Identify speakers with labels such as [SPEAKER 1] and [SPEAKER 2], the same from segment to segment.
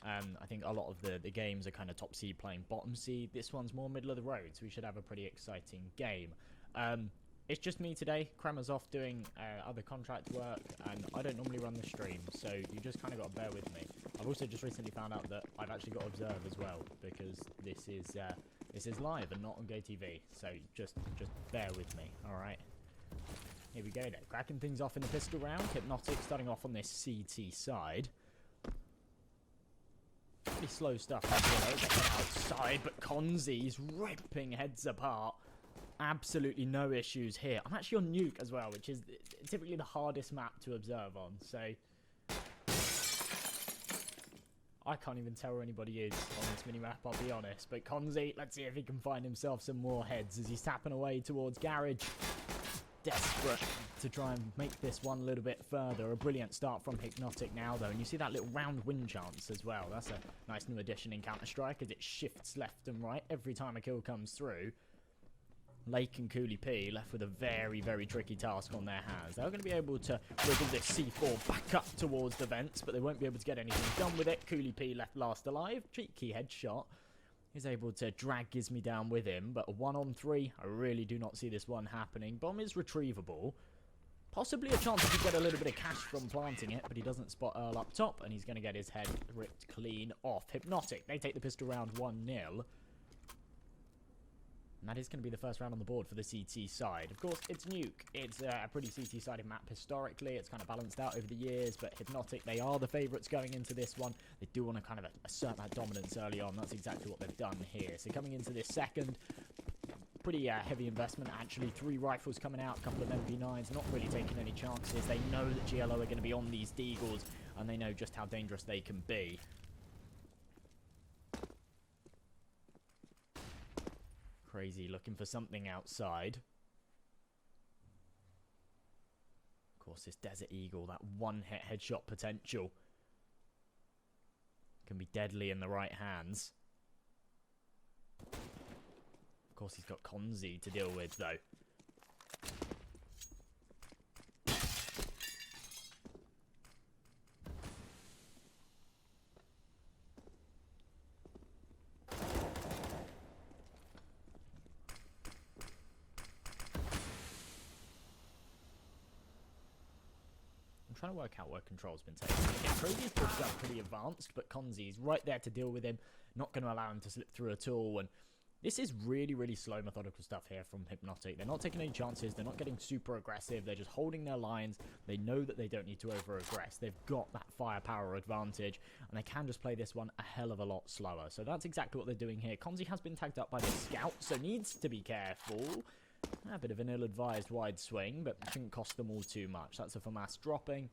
[SPEAKER 1] I think a lot of the games are kind of top seed playing bottom seed. This one's more middle of the road, so we should have a pretty exciting game. It's just me today. Kremer's off doing other contract work, and I don't normally run the stream, so you just kind of got to bear with me. I've also just recently found out that I've actually got to observe as well, because this is live and not on GoTV, so just bear with me, alright? Here we go then. Cracking things off in the pistol round. Hypnotic starting off on this CT side. Pretty slow stuff, outside, but Konzi's ripping heads apart. Absolutely no issues here. I'm actually on Nuke as well, which is typically the hardest map to observe on, so I can't even tell where anybody is on this mini-map, I'll be honest. But Konzi, let's see if he can find himself some more heads as he's tapping away towards Garage. Desperate to try and make this one a little bit further. A brilliant start from Hypnotic now, though. And you see that little round win chance as well. That's a nice new addition in Counter-Strike as it shifts left and right every time a kill comes through. Lake and Cooley P left with a very, very tricky task on their hands. They're going to be able to wiggle this C4 back up towards the vents, but they won't be able to get anything done with it. Cooley P left last alive. Cheeky headshot. He's able to drag Gizmy down with him, but a 1-on-3, I really do not see this one happening. Bomb is retrievable. Possibly a chance to get a little bit of cash from planting it, but he doesn't spot Earl up top, and he's going to get his head ripped clean off. Hypnotic, they take the pistol round 1-0. And that is going to be the first round on the board for the CT side. Of course, it's Nuke. It's a pretty CT-sided map historically. It's kind of balanced out over the years, but Hypnotic, they are the favourites going into this one. They do want to kind of assert that dominance early on. That's exactly what they've done here. So coming into this second, pretty heavy investment, actually. 3 rifles coming out, a couple of MP9s, not really taking any chances. They know that GLO are going to be on these Deagles, and they know just how dangerous they can be. Crazy looking for something outside. Of course, this Desert Eagle, that one-hit headshot potential can be deadly in the right hands. Of course, he's got Konzi to deal with, though. I'm trying to work out where control's been taken. Again, Cody's pushed up pretty advanced, but Konzi's right there to deal with him. Not going to allow him to slip through at all. And this is really, really slow, methodical stuff here from Hypnotic. They're not taking any chances. They're not getting super aggressive. They're just holding their lines. They know that they don't need to over-aggress. They've got that firepower advantage, and they can just play this one a hell of a lot slower. So that's exactly what they're doing here. Konzi has been tagged up by the scout, so needs to be careful. A bit of an ill-advised wide swing, but shouldn't cost them all too much. That's a FAMAS dropping,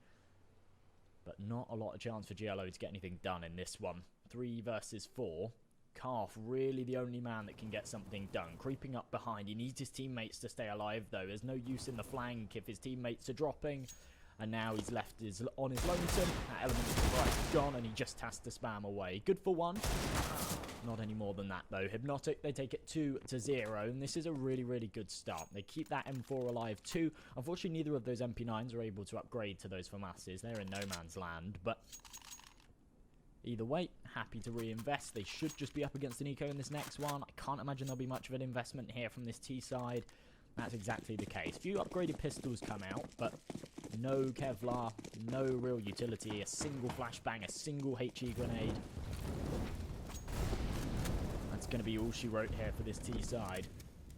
[SPEAKER 1] but not a lot of chance for GLO to get anything done in this one. 3 versus 4. Calf really the only man that can get something done. Creeping up behind. He needs his teammates to stay alive, though. There's no use in the flank if his teammates are dropping. And now he's left on his lonesome. That element of surprise is gone, and he just has to spam away. Good for 1. Not any more than that, though. Hypnotic, they take it 2-0, and this is a really, really good start. They keep that M4 alive, too. Unfortunately, neither of those MP9s are able to upgrade to those FAMASs. They're in no man's land, but either way, happy to reinvest. They should just be up against an eco in this next one. I can't imagine there'll be much of an investment here from this T side. That's exactly the case. A few upgraded pistols come out, but no Kevlar, no real utility. A single flashbang, a single HE grenade. That's going to be all she wrote here for this T side.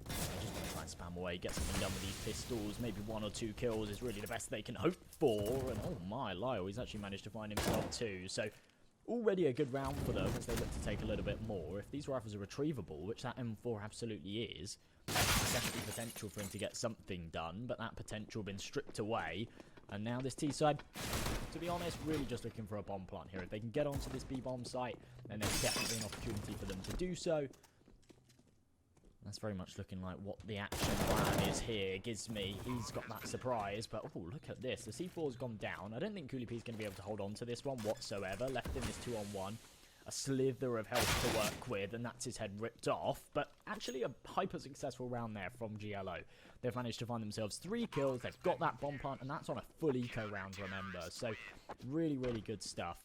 [SPEAKER 1] They're just going to try and spam away, get something done with these pistols. Maybe 1 or 2 kills is really the best they can hope for. And oh my, Lyle, he's actually managed to find himself 2. So already a good round for them as they look to take a little bit more. If these rifles are retrievable, which that M4 absolutely is, there's definitely potential for him to get something done, but that potential been stripped away. And now this T side, to be honest, really just looking for a bomb plant here. If they can get onto this B-bomb site, then there's definitely an opportunity for them to do so. That's very much looking like what the action plan is here. Gizmy, he's got that surprise, but oh, look at this. The C4's gone down. I don't think Cooley P's going to be able to hold on to this one whatsoever. Left in this 2-on-1. A slither of health to work with, and that's his head ripped off. But actually a hyper-successful round there from GLO. They've managed to find themselves 3 kills. They've got that bomb plant, and that's on a full eco round, remember. So really, really good stuff.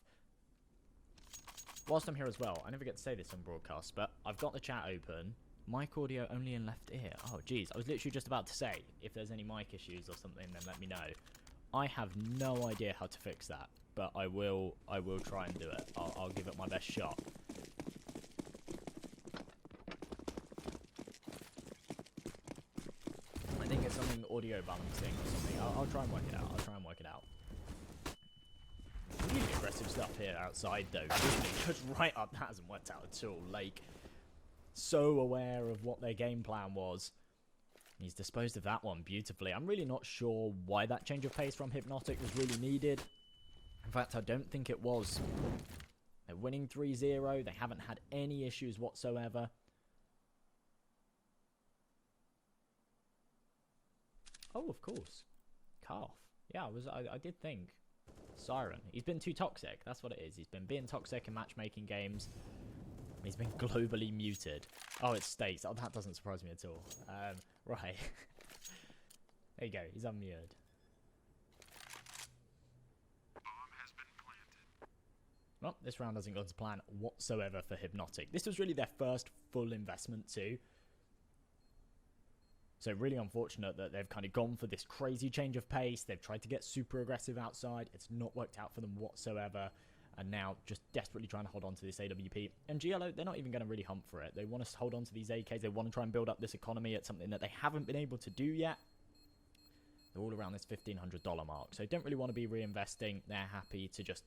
[SPEAKER 1] whilst I'm here as well, I never get to say this on broadcast, but I've got the chat open. Mic audio only in left ear. Oh, geez. I was literally just about to say, if there's any mic issues or something, then let me know. I have no idea how to fix that, but I will try and do it. I'll give it my best shot. I think it's something audio balancing or something. I'll try and work it out. Really aggressive stuff here outside, though. Just right up. That hasn't worked out at all. Like, so aware of what their game plan was. He's disposed of that one beautifully. I'm really not sure why that change of pace from Hypnotic was really needed. In fact, I don't think it was. They're winning 3-0. They haven't had any issues whatsoever. Oh, of course. Calf. Yeah, I did think. Siren. He's been too toxic. That's what it is. He's been being toxic in matchmaking games. He's been globally muted. Oh, it's Stakes. Oh, that doesn't surprise me at all. Right. There you go. He's unmuted.
[SPEAKER 2] Bomb has been planted.
[SPEAKER 1] Well, this round hasn't gone to plan whatsoever for Hypnotic. This was really their first full investment too. So really unfortunate that they've kind of gone for this crazy change of pace. They've tried to get super aggressive outside. It's not worked out for them whatsoever. And now just desperately trying to hold on to this AWP. And GLO, they're not even going to really hump for it. They want to hold on to these AKs. They want to try and build up this economy. It's something that they haven't been able to do yet. They're all around this $1,500 mark. So don't really want to be reinvesting. They're happy to just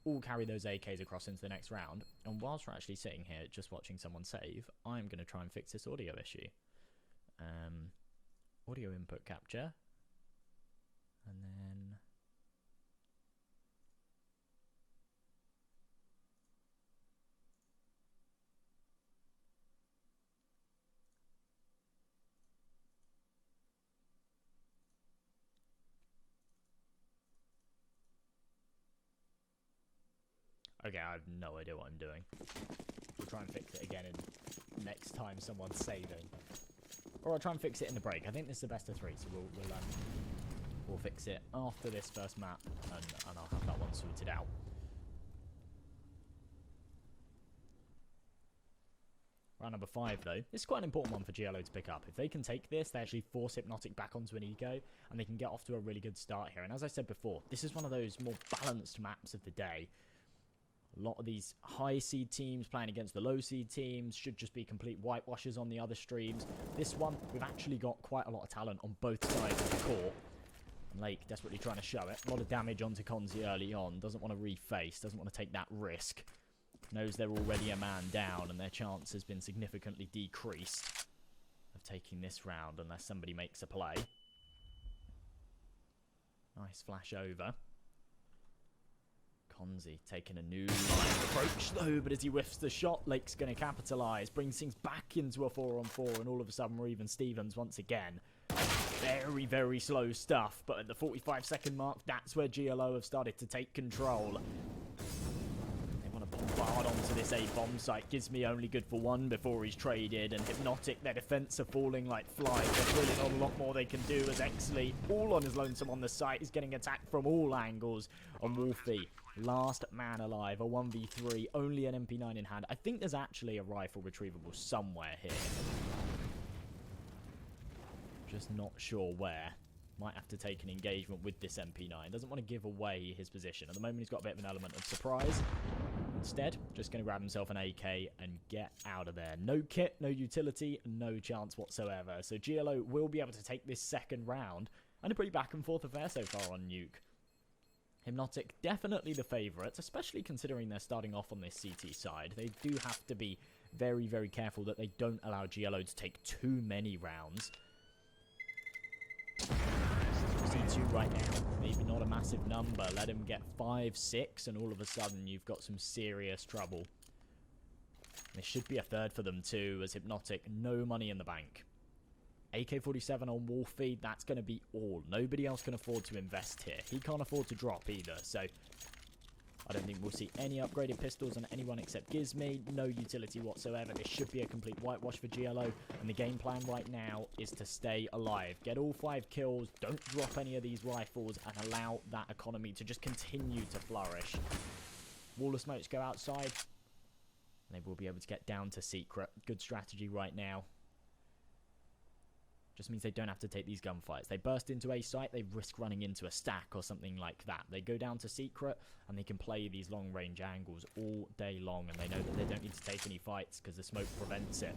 [SPEAKER 1] all carry those AKs across into the next round. And whilst we're actually sitting here just watching someone save, I'm going to try and fix this audio issue. Audio input capture. And then... Okay, I have no idea what I'm doing. We'll try and fix it again in next time someone's saving. Or I'll try and fix it in the break. I think this is the best of 3, so we'll fix it after this first map, and I'll have that one sorted out. Round number 5, though. This is quite an important one for GLO to pick up. If they can take this, they actually force Hypnotic back onto an eco, and they can get off to a really good start here. And as I said before, this is one of those more balanced maps of the day. A lot of these high seed teams playing against the low seed teams should just be complete whitewashes on the other streams. This one, we've actually got quite a lot of talent on both sides of the court. And Lake desperately trying to show it. A lot of damage onto Konzi early on. Doesn't want to reface. Doesn't want to take that risk. Knows they're already a man down and their chance has been significantly decreased of taking this round unless somebody makes a play. Nice flash over. Konzi taking a new line of approach though, but as he whiffs the shot, Lake's going to capitalise, brings things back into a 4-on-4, and all of a sudden we're even Stevens once again. Very, very slow stuff, but at the 45-second mark, that's where GLO have started to take control. They want to bombard onto this A-bomb site. Gives me only good for 1 before he's traded, and Hypnotic, their defence are falling like flies. There's really not a lot more they can do as Exley, all on his lonesome on the site, is getting attacked from all angles. On Wolfie, last man alive, a 1v3, only an MP9 in hand. I think there's actually a rifle retrievable somewhere here. Just not sure where. Might have to take an engagement with this MP9. Doesn't want to give away his position. At the moment, he's got a bit of an element of surprise. Instead, just going to grab himself an AK and get out of there. No kit, no utility, no chance whatsoever. So GLO will be able to take this second round. And a pretty back and forth affair so far on Nuke. Hypnotic, definitely the favourites, especially considering they're starting off on this CT side. They do have to be very, very careful that they don't allow GLO to take too many rounds. C2 right now, maybe not a massive number. Let him get 5, 6, and all of a sudden you've got some serious trouble. There should be a third for them too, as Hypnotic, no money in the bank. AK-47 on Wolfie, that's going to be all. Nobody else can afford to invest here. He can't afford to drop either, so I don't think we'll see any upgraded pistols on anyone except Gizme. No utility whatsoever. This should be a complete whitewash for GLO, and the game plan right now is to stay alive. Get all 5 kills, don't drop any of these rifles, and allow that economy to just continue to flourish. Wall of smokes go outside. And they will be able to get down to Secret. Good strategy right now. Just means they don't have to take these gunfights. They burst into a site, they risk running into a stack or something like that. They go down to Secret, and they can play these long-range angles all day long, and they know that they don't need to take any fights because the smoke prevents it.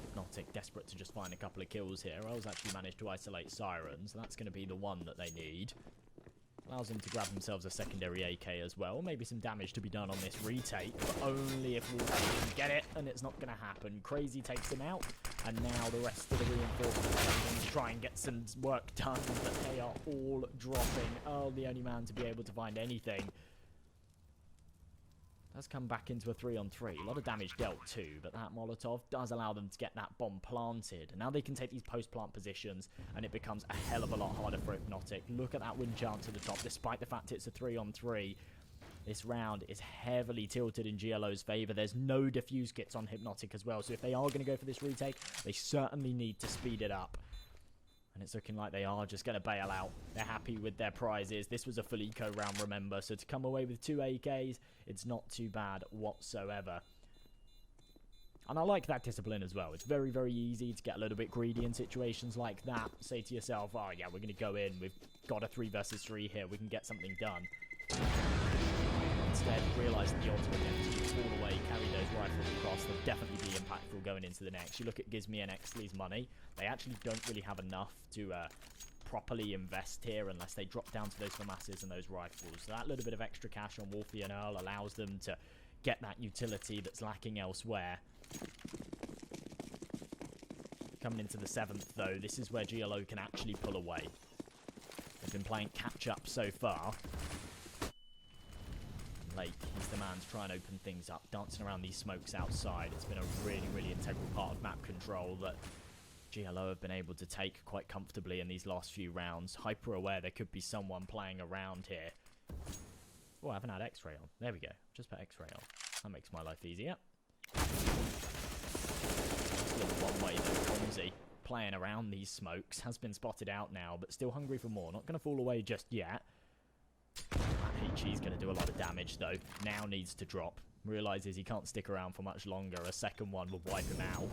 [SPEAKER 1] Hypnotic, desperate to just find a couple of kills here. El's actually managed to isolate Sirens. That's going to be the one that they need. Allows them to grab themselves a secondary AK as well. Maybe some damage to be done on this retake, but only if Wolfie can get it, and it's not going to happen. Crazy takes him out, and now the rest of the reinforcements are going to try and get some work done, but they are all dropping. Earl, the only man to be able to find anything. Does come back into a 3-on-3. A lot of damage dealt too, but that Molotov does allow them to get that bomb planted. And now they can take these post-plant positions, and it becomes a hell of a lot harder for Hypnotic. Look at that win chance at the top, despite the fact it's a 3-on-3. This round is heavily tilted in GLO's favour. There's no defuse kits on Hypnotic as well, so if they are going to go for this retake, they certainly need to speed it up. And it's looking like they are just going to bail out. They're happy with their prizes. This was a full eco round, remember. So to come away with 2 AKs, it's not too bad whatsoever. And I like that discipline as well. It's very, very easy to get a little bit greedy in situations like that. Say to yourself, oh yeah, we're going to go in. We've got a 3 versus 3 here. We can get something done. Instead, realise that the ultimate is to fall away, carry those rifles across. They'll definitely be impactful going into the next. You look at Gizmi and Exley's money. They actually don't really have enough to properly invest here unless they drop down to those FAMASs and those rifles. So that little bit of extra cash on Wolfie and Earl allows them to get that utility that's lacking elsewhere. Coming into the 7th, though, this is where GLO can actually pull away. They've been playing catch-up so far. Lake, he's the man to try and open things up, dancing around these smokes outside. It's been a really, really integral part of map control that GLO have been able to take quite comfortably in these last few rounds. Hyper aware there could be someone playing around here. Oh, I haven't had X-ray on. There we go. Just put X-ray on. That makes my life easier. Little one-way though, Comsey playing around these smokes. Has been spotted out now, but still hungry for more. Not going to fall away just yet. He's going to do a lot of damage, though. Now needs to drop. Realises he can't stick around for much longer. A second one will wipe him out.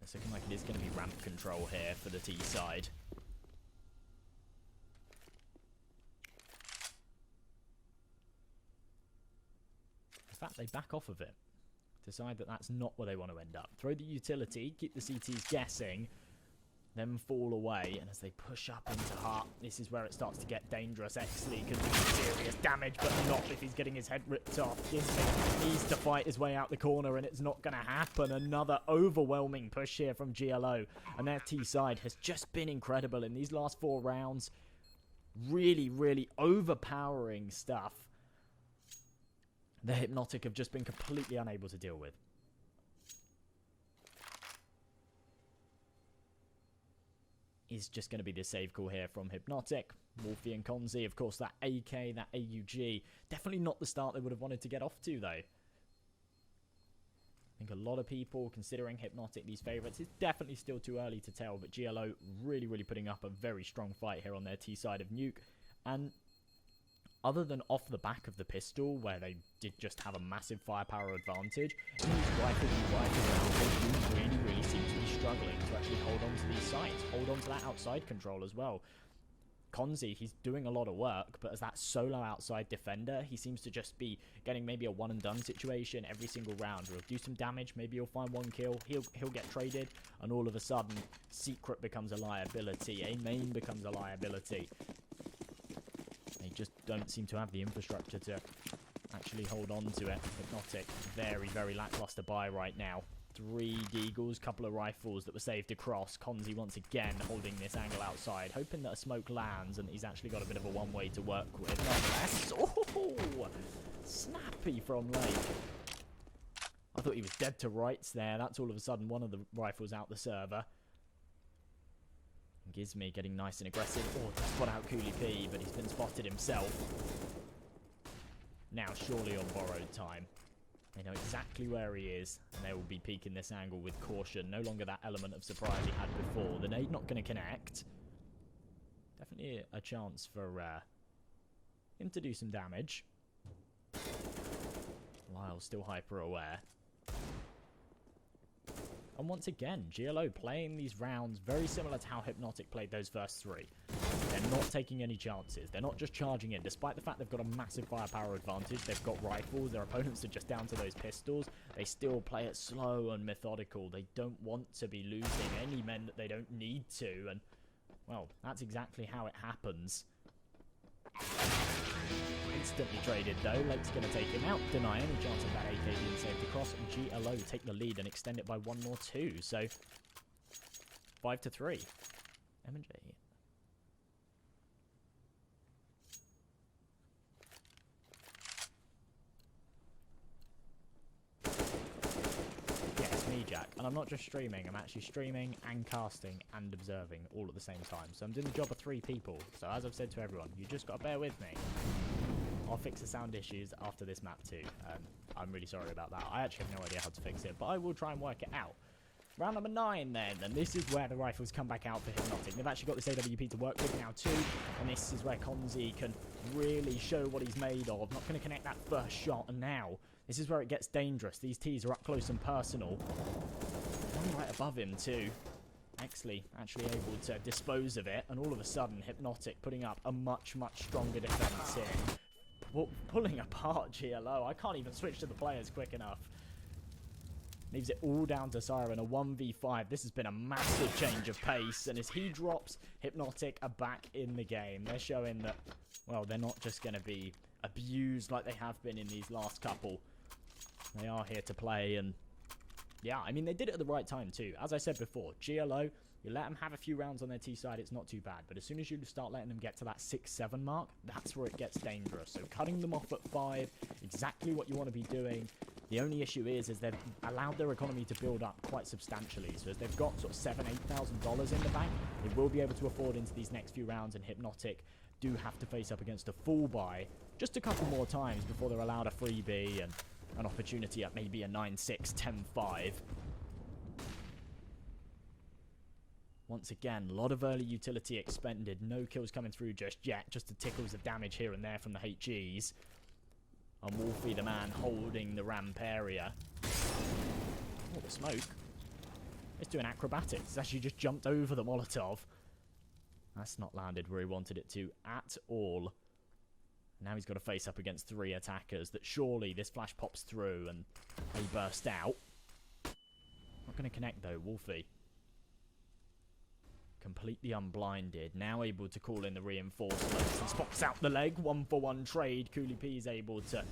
[SPEAKER 1] It's looking like it is going to be ramp control here for the T side. In fact, they back off of it. Decide that that's not where they want to end up. Throw the utility, keep the CTs guessing, then fall away, and as they push up into Heart, this is where it starts to get dangerous. Exley can do serious damage, but not if he's getting his head ripped off. Gizmi needs to fight his way out the corner, and it's not going to happen. Another overwhelming push here from GLO, and their T side has just been incredible in these last 4 rounds. Really, really overpowering stuff. The Hypnotic have just been completely unable to deal with. Is just going to be the save call here from Hypnotic. Wolfie and Konzi, of course, that AK, that AUG. Definitely not the start they would have wanted to get off to, though. I think a lot of people considering Hypnotic these favourites. It's definitely still too early to tell, but GLO really, really putting up a very strong fight here on their T side of Nuke. And other than off the back of the pistol, where they did just have a massive firepower advantage, in these rifle rounds, they do really, really seem to be struggling to actually hold on to these sites, hold on to that outside control as well. Konzi, he's doing a lot of work, but as that solo outside defender, he seems to just be getting maybe a one-and-done situation every single round. He'll do some damage, maybe he'll find 1 kill, he'll get traded, and all of a sudden, Secret becomes a liability, a main becomes a liability. They just don't seem to have the infrastructure to actually hold on to it. Hypnotic, very, very lackluster buy right now. 3 Deagles, couple of rifles that were saved across. Konzi once again holding this angle outside, hoping that a smoke lands, and he's actually got a bit of a one-way to work with. Nonetheless, oh, snappy from Lake. I thought he was dead to rights there. That's all of a sudden one of the rifles out the server. Gizmi getting nice and aggressive. Oh, to spot out Cooley P, but he's been spotted himself. Now surely on borrowed time. They know exactly where he is, and they will be peeking this angle with caution. No longer that element of surprise he had before. The nade not going to connect. definitely a chance for him to do some damage. Lyle's still hyper aware. And once again, GLO playing these rounds very similar to how Hypnotic played those first 3. They're not taking any chances. They're not just charging in. Despite the fact they've got a massive firepower advantage, they've got rifles, their opponents are just down to those pistols. They still play it slow and methodical. They don't want to be losing any men that they don't need to. And, well, that's exactly how it happens. Instantly traded though. Lake's going to take him out, deny any chance of that AK being saved across. GLO take the lead and extend it by 1 more 2. So 5-3. M&J. Yeah, it's me, Jack. And I'm not just streaming. I'm actually streaming and casting and observing all at the same time. So I'm doing the job of 3 people. So as I've said to everyone, you just got to bear with me. I'll fix the sound issues after this map too. I'm really sorry about that. I actually have no idea how to fix it, but I will try and work it out. Round number 9 then, and this is where the rifles come back out for Hypnotic. They've actually got this AWP to work with now too, and this is where Konzi can really show what he's made of. Not going to connect that first shot, and now this is where it gets dangerous. These T's are up close and personal. One right above him too. Actually able to dispose of it, and all of a sudden Hypnotic putting up a much stronger defense here. Pulling apart GLO. I can't even switch to the players quick enough. Leaves it all down to Siren, a 1v5. This has been a massive change of pace, and as he drops, Hypnotic are back in the game. They're showing that, well, they're not just going to be abused like they have been in these last couple. They are here to play, and yeah, I mean, they did it at the right time too. As I said before, GLO, you let them have a few rounds on their T side, it's not too bad. But as soon as you start letting them get to that 6-7 mark, that's where it gets dangerous. So cutting them off at 5, exactly what you want to be doing. The only issue is they've allowed their economy to build up quite substantially. So as they've got sort of $7,000-8,000 in the bank, they will be able to afford into these next few rounds. And Hypnotic do have to face up against a full buy just a couple more times before they're allowed a freebie and an opportunity at maybe a 9-6, 10-5. Once again, a lot of early utility expended. No kills coming through just yet. Just the tickles of damage here and there from the HGs. And Wolfie, the man holding the ramp area. Oh, the smoke. It's doing acrobatics. It's actually just jumped over the Molotov. That's not landed where he wanted it to at all. Now he's got to face up against 3 attackers that surely this flash pops through and they burst out. Not going to connect though, Wolfie. Completely unblinded, now able to call in the reinforcements and spots out the leg. 1-for-1 trade. Cooley P is able to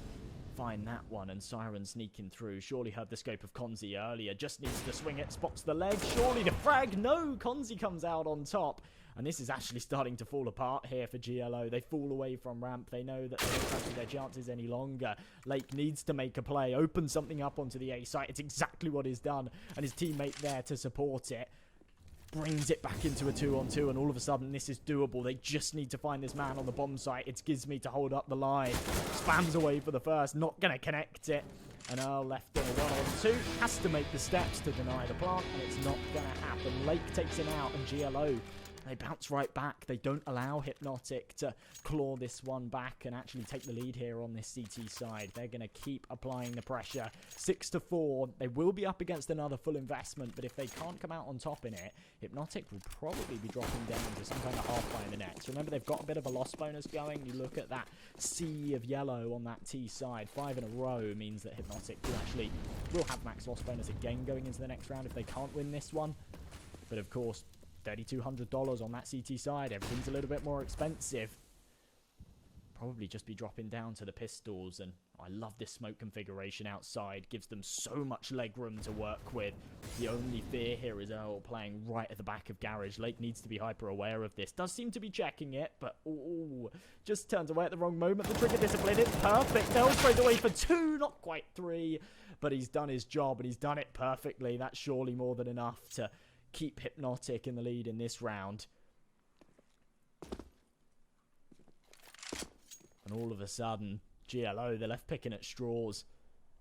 [SPEAKER 1] find that one, and Siren sneaking through. Surely heard the scope of Konzi earlier, just needs to swing it, spots the leg. Surely the frag, no! Konzi comes out on top, and this is actually starting to fall apart here for GLO. They fall away from ramp, they know that they don't have their chances any longer. Lake needs to make a play, open something up onto the A site. It's exactly what he's done, and his teammate there to support it. Brings it back into a 2-on-2, and all of a sudden this is doable. They just need to find this man on the bomb site. It's Gizmy to hold up the line. Spams away for the first, not going to connect it. And Earl left in a 1-on-2. Has to make the steps to deny the plant, and it's not going to happen. Lake takes him out, and GLO, they bounce right back. They don't allow Hypnotic to claw this one back and actually take the lead here on this CT side. They're going to keep applying the pressure. 6-4. They will be up against another full investment, but if they can't come out on top in it, Hypnotic will probably be dropping down to some kind of half buy in the next. Remember, they've got a bit of a loss bonus going. You look at that sea of yellow on that T side. 5 in a row means that Hypnotic will have max loss bonus again going into the next round if they can't win this one. But of course, $3,200 on that CT side. Everything's a little bit more expensive. Probably just be dropping down to the pistols, and I love this smoke configuration outside. Gives them so much leg room to work with. The only fear here is Earl playing right at the back of Garage. Lake needs to be hyper aware of this. Does seem to be checking it, but ooh, just turns away at the wrong moment. The trigger discipline is perfect. Earl straight away for 2, not quite 3, but he's done his job, and he's done it perfectly. That's surely more than enough to keep Hypnotic in the lead in this round. And all of a sudden, GLO, they're left picking at straws.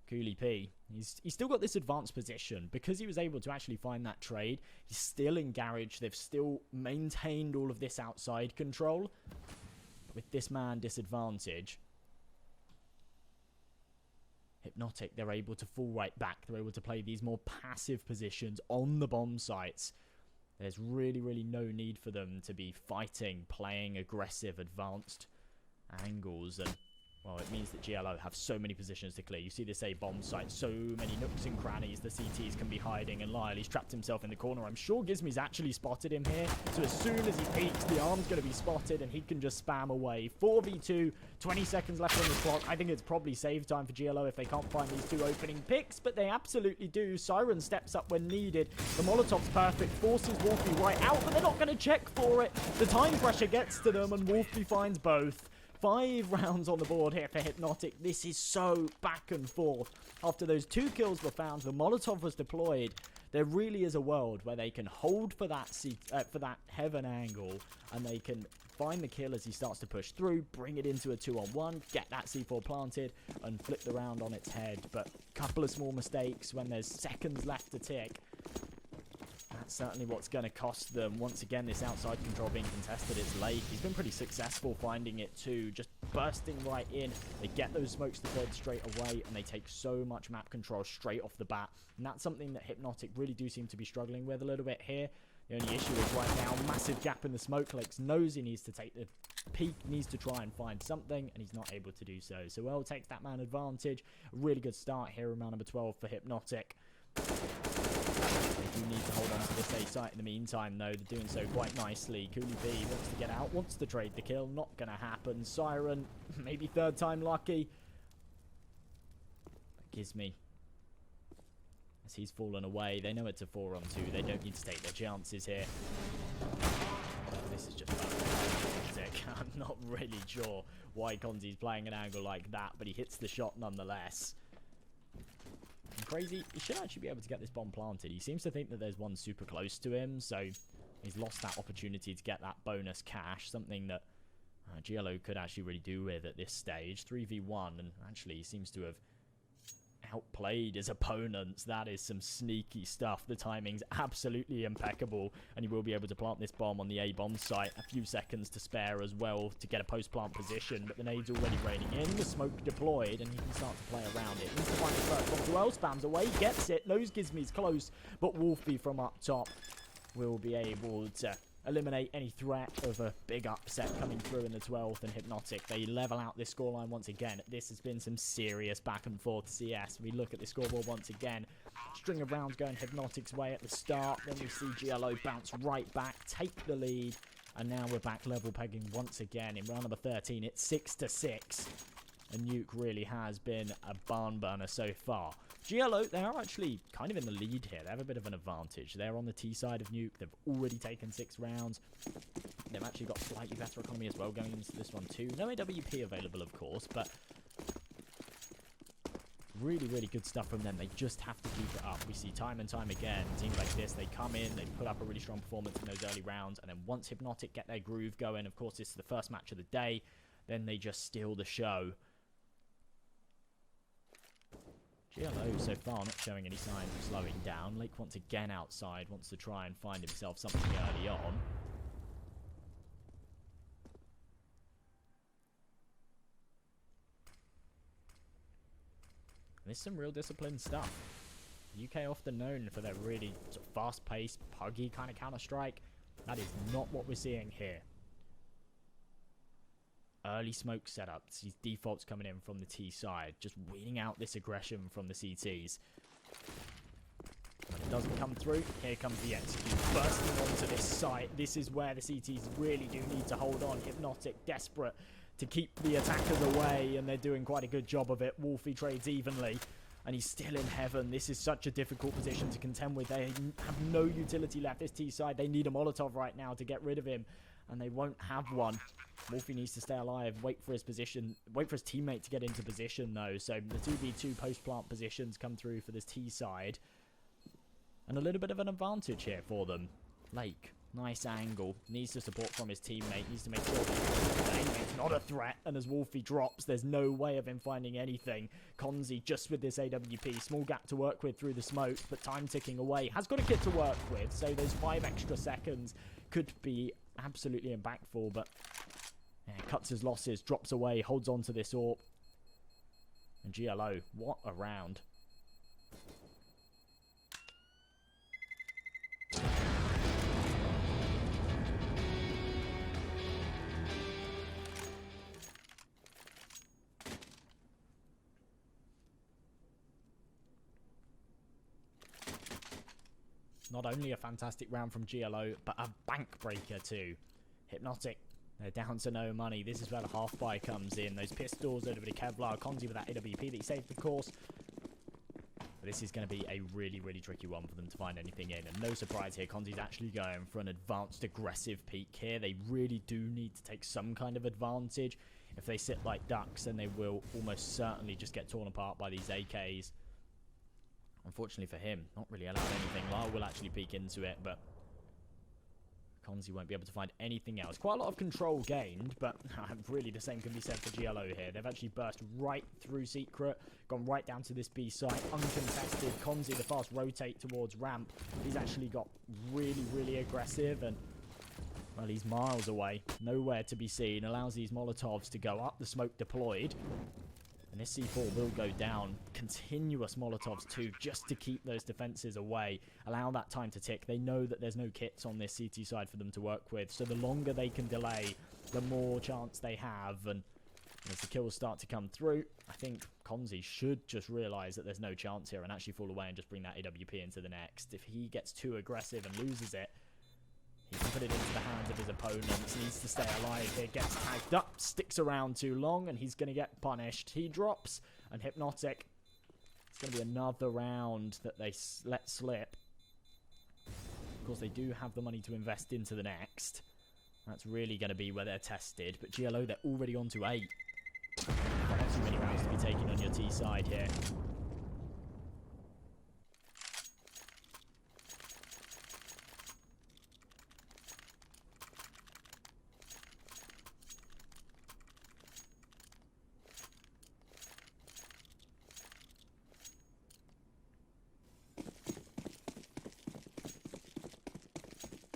[SPEAKER 1] Cooley P, he's still got this advanced position. Because he was able to actually find that trade, he's still in garage. They've still maintained all of this outside control. But with this man disadvantage, Hypnotic, they're able to fall right back. They're able to play these more passive positions on the bomb sites. There's really, really no need for them to be fighting, playing aggressive, advanced angles. And, well, it means that GLO have so many positions to clear. You see this A bomb site, so many nooks and crannies the CTs can be hiding. And Lyle, he's trapped himself in the corner. I'm sure Gizmy's actually spotted him here. So as soon as he peeks, the arm's going to be spotted and he can just spam away. 4v2, 20 seconds left on the clock. I think it's probably save time for GLO if they can't find these two opening picks, but they absolutely do. Siren steps up when needed. The Molotov's perfect, forces Wolfie right out, but they're not going to check for it. The time pressure gets to them and Wolfie finds both. 5 rounds on the board here for Hypnotic. This is so back and forth. After those 2 kills were found, the Molotov was deployed. There really is a world where they can hold for that heaven angle, and they can find the kill as he starts to push through, bring it into a 2-on-1, get that C4 planted, and flip the round on its head. But a couple of small mistakes when there's seconds left to tick. That's certainly what's going to cost them. Once again, this outside control being contested. It's Lake. He's been pretty successful finding it too. Just bursting right in. They get those smokes deployed straight away, and they take so much map control straight off the bat. And that's something that Hypnotic really do seem to be struggling with a little bit here. The only issue is right now, massive gap in the smoke. Lakes knows he needs to take the peak, needs to try and find something, and he's not able to do so. So Well takes that man advantage. A really good start here in round number 12 for Hypnotic. They do need to hold on to this A site in the meantime, though. They're doing so quite nicely. Cooley B wants to get out, wants to trade the kill. Not going to happen. Siren, maybe third time lucky. That gives me. As he's fallen away, they know it's a 4-on-2. They don't need to take their chances here. This is just fantastic. I'm not really sure why Konzi's playing an angle like that, but he hits the shot nonetheless. And Crazy, he should actually be able to get this bomb planted. He seems to think that there's one super close to him, so he's lost that opportunity to get that bonus cash, something that GLO could actually really do with at this stage. 3v1, and actually he seems to have outplayed his opponents. That is some sneaky stuff. The timing's absolutely impeccable, and he will be able to plant this bomb on the A bomb site. A few seconds to spare as well to get a post-plant position, but the nade's already raining in, the smoke deployed, and he can start to play around it. Needs to find his first bomb. Well, spams away, gets it, knows Gizmy's close, but Wolfie from up top will be able to eliminate any threat of a big upset coming through in the 12th, and Hypnotic, they level out this scoreline once again. This has been some serious back and forth CS. We look at the scoreboard once again. String of rounds going Hypnotic's way at the start. Then we see GLO bounce right back, take the lead, and now we're back level pegging once again. In round number 13, it's 6-6. And Nuke really has been a barn burner so far. GLO, they are actually kind of in the lead here. They have a bit of an advantage. They're on the T side of Nuke. They've already taken 6 rounds. They've actually got slightly better economy as well going into this one too. No AWP available, of course, but really, really good stuff from them. They just have to keep it up. We see time and time again, teams like this, they come in, they put up a really strong performance in those early rounds, and then once Hypnotic get their groove going, of course, this is the first match of the day, then they just steal the show. GLO so far not showing any signs of slowing down. Lake once again outside, wants to try and find himself something early on. And this is some real disciplined stuff. UK often known for their really sort of fast-paced, puggy kind of Counter-Strike. That is not what we're seeing here. Early smoke setups, these defaults coming in from the T side, just weeding out this aggression from the CTs. When it doesn't come through, here comes the execute, bursting onto this site. This is where the CTs really do need to hold on. Hypnotic, desperate to keep the attackers away, and they're doing quite a good job of it. Wolfie trades evenly, and he's still in heaven. This is such a difficult position to contend with. They have no utility left, this T side. They need a Molotov right now to get rid of him, and they won't have one. Wolfie needs to stay alive, wait for his position, wait for his teammate to get into position though. So the 2v2 post-plant positions come through for this T side. And a little bit of an advantage here for them. Lake Nice angle. Needs the support from his teammate. Needs to make sure that it's not a threat. And as Wolfie drops, there's no way of him finding anything. Konzi just with this AWP. Small gap to work with through the smoke, but time ticking away. Has got a kit to work with, so those 5 extra seconds could be absolutely impactful, but yeah, cuts his losses, drops away, holds on to this AWP. And GLO, what a round. Not only a fantastic round from GLO, but a bank breaker too. Hypnotic, they're down to no money. This is where the half buy comes in. Those pistols over to Kevlar. Konzi with that AWP that he saved, of course. But this is going to be a really, really tricky one for them to find anything in. And no surprise here, Konzi's actually going for an advanced aggressive peak here. They really do need to take some kind of advantage. If they sit like ducks, then they will almost certainly just get torn apart by these AKs. Unfortunately for him, not really allowed anything. Lyle will actually peek into it, but Konzi won't be able to find anything else. Quite a lot of control gained, but really the same can be said for GLO here. They've actually burst right through Secret, gone right down to this B site, uncontested. Konzi, the fast rotate towards ramp. He's actually got really, really aggressive, and well, he's miles away. Nowhere to be seen. Allows these Molotovs to go up. The smoke deployed. And this C4 will go down. Continuous Molotovs too, just to keep those defenses away. Allow that time to tick. They know that there's no kits on this CT side for them to work with. So the longer they can delay, the more chance they have. And as the kills start to come through, I think Konzi should just realise that there's no chance here and actually fall away and just bring that AWP into the next. If he gets too aggressive and loses it, he can put it into the hands of his opponents. Needs to stay alive here. Gets tagged up. Sticks around too long. And he's going to get punished. He drops. And Hypnotic. It's going to be another round that they let slip. Of course, they do have the money to invest into the next. That's really going to be where they're tested. But GLO, they're already on to 8. Not too many rounds to be taken on your T side here.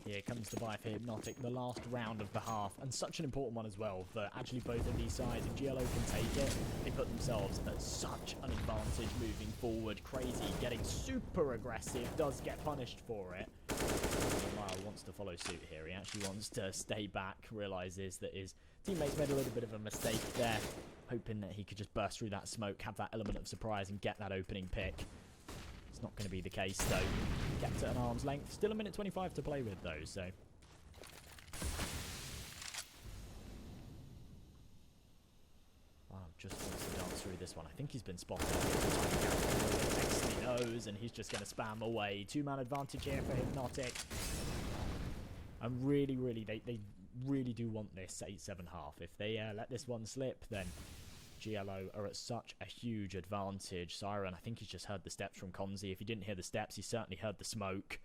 [SPEAKER 1] Here comes the buy for Hypnotic, the last round of the half, and such an important one as well for actually both of these sides. If GLO can take it, they put themselves at such an advantage moving forward. Crazy, getting super aggressive, does get punished for it. Lyle wants to follow suit here. He actually wants to stay back, realises that his teammates made a little bit of a mistake there, hoping that he could just burst through that smoke, have that element of surprise, and get that opening pick. It's not going to be the case, though. Kept at an arm's length. Still a minute 25 to play with, though, so... Wow, just wants to dance through this one. I think he's been spotted. He knows, and he's just going to spam away. 2-man advantage here for Hypnotic. And really, they really do want this 8-7 half. If they let this one slip, then GLO are at such a huge advantage. Siren, I think he's just heard the steps from Konzi. If he didn't hear the steps, he certainly heard the smoke.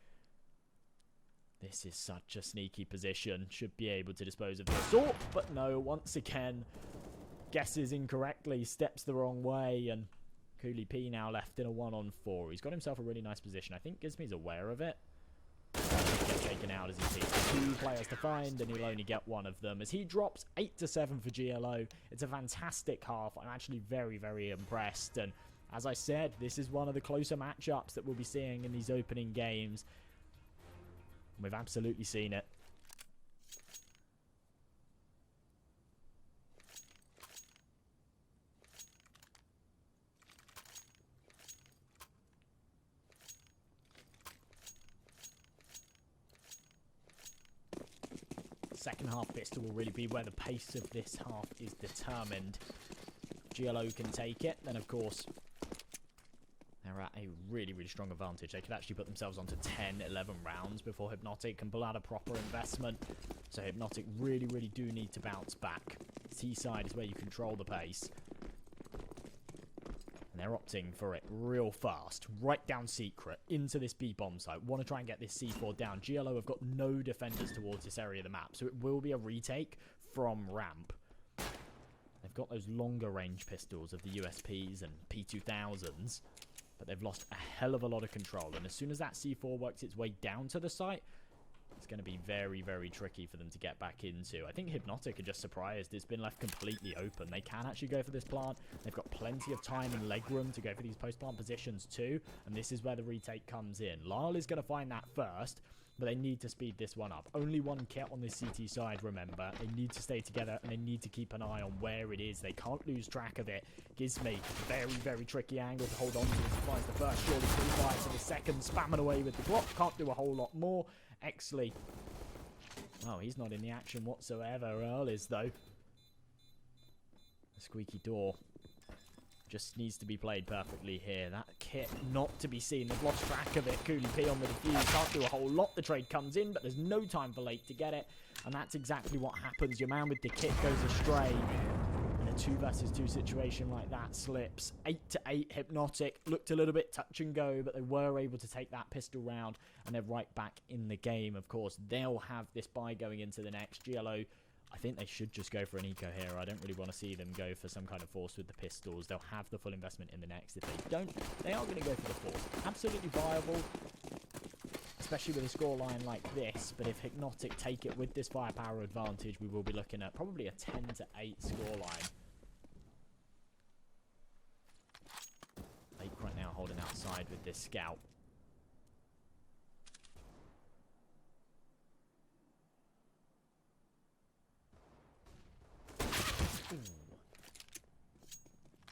[SPEAKER 1] This is such a sneaky position. Should be able to dispose of this. Oh, but no, once again, guesses incorrectly, steps the wrong way, and Cooley P now left in a 1-on-4. He's got himself a really nice position. I think Gizme's aware of it. Get taken out as he sees 2 players to find, and he'll only get one of them as he drops 8-7 for GLO. It's a fantastic half. I'm actually very, very impressed, and as I said, this is one of the closer matchups that we'll be seeing in these opening games. We've absolutely seen it. Second half pistol will really be where the pace of this half is determined. GLO can take it, then of course they're at a really, really strong advantage. They could actually put themselves onto 10-11 rounds before Hypnotic can pull out a proper investment. So Hypnotic really, really do need to bounce back. T side is where you control the pace. And they're opting for it real fast, right down secret, into this B-bomb site. Want to try and get this C4 down. GLO have got no defenders towards this area of the map, so it will be a retake from ramp. They've got those longer range pistols of the USPs and P2000s, but they've lost a hell of a lot of control. And as soon as that C4 works its way down to the site, it's going to be very, very tricky for them to get back into. I think Hypnotic are just surprised. It's been left completely open. They can actually go for this plant. They've got plenty of time and leg room to go for these post-plant positions too. And this is where the retake comes in. Lyle is going to find that first, but they need to speed this one up. Only one kit on this CT side, remember. They need to stay together, and they need to keep an eye on where it is. They can't lose track of it. Gizme, very, very tricky angle to hold on to as he finds the first. Surely 3 to the second, spamming away with the Glock. Can't do a whole lot more. Exley. Oh, he's not in the action whatsoever. Earl is, though. The squeaky door just needs to be played perfectly here. That kit not to be seen. They've lost track of it. Cooley P on the defuse. Can't do a whole lot. The trade comes in, but there's no time for late to get it. And that's exactly what happens. Your man with the kit goes astray. In a 2 versus 2 situation like that, slips. 8 to 8, Hypnotic. Looked a little bit touch and go, but they were able to take that pistol round. And they're right back in the game, of course. They'll have this buy going into the next. GLO, I think they should just go for an eco here. I don't really want to see them go for some kind of force with the pistols. They'll have the full investment in the next. If they don't, they are going to go for the force. Absolutely viable, especially with a scoreline like this. But if Hypnotic take it with this firepower advantage, we will be looking at probably a 10 to 8 scoreline. Lake right now holding outside with this scout.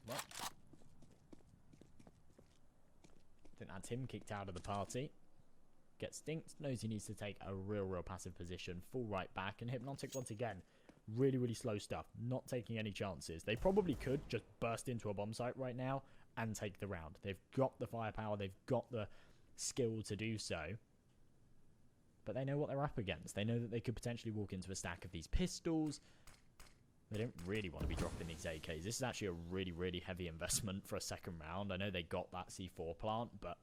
[SPEAKER 1] Well, I think that's him kicked out of the party. Gets stinked, knows he needs to take a real passive position. Full right back, and Hypnotic once again, really slow stuff. Not taking any chances. They probably could just burst into a bomb site right now and take the round. They've got the firepower, they've got the skill to do so. But they know what they're up against. They know that they could potentially walk into a stack of these pistols. They don't really want to be dropping these AKs. This is actually a really heavy investment for a second round. I know they got that C4 plant, but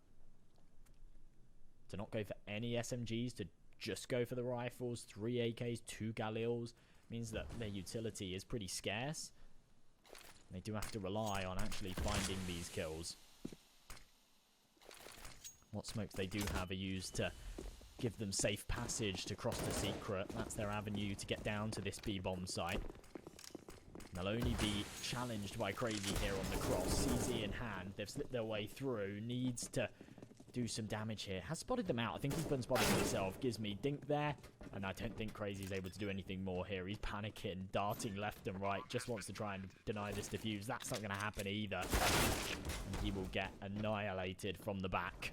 [SPEAKER 1] to not go for any SMGs, to just go for the rifles, 3 AKs, 2 Galils, means that their utility is pretty scarce. They do have to rely on actually finding these kills. What smokes they do have are used to give them safe passage to cross the secret. That's their avenue to get down to this B-bomb site. They'll only be challenged by Crazy here on the cross. CZ in hand. They've slipped their way through. Needs to do some damage here. Has spotted them out. I think he's been spotted himself. Gives me dink there. And I don't think Crazy's able to do anything more here. He's panicking, darting left and right. Just wants to try and deny this defuse. That's not going to happen either. And he will get annihilated from the back.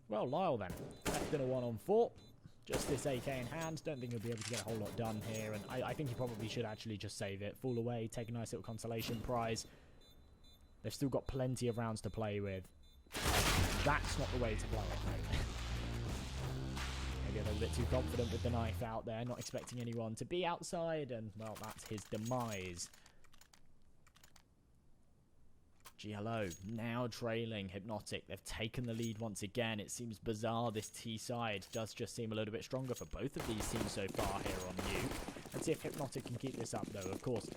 [SPEAKER 1] Well, Lyle then, left in a 1-on-4. Just this AK in hand. Don't think he'll be able to get a whole lot done here. And I think he probably should actually just save it. Fall away, take a nice little consolation prize. They've still got plenty of rounds to play with. That's not the way to blow it, mate. Maybe a little bit too confident with the knife out there. Not expecting anyone to be outside. And, well, that's his demise. GLO now trailing Hypnotic. They've taken the lead once again. It seems bizarre. This T side does just seem a little bit stronger for both of these teams so far here on Nuke. Let's see if Hypnotic can keep this up, though. Of course,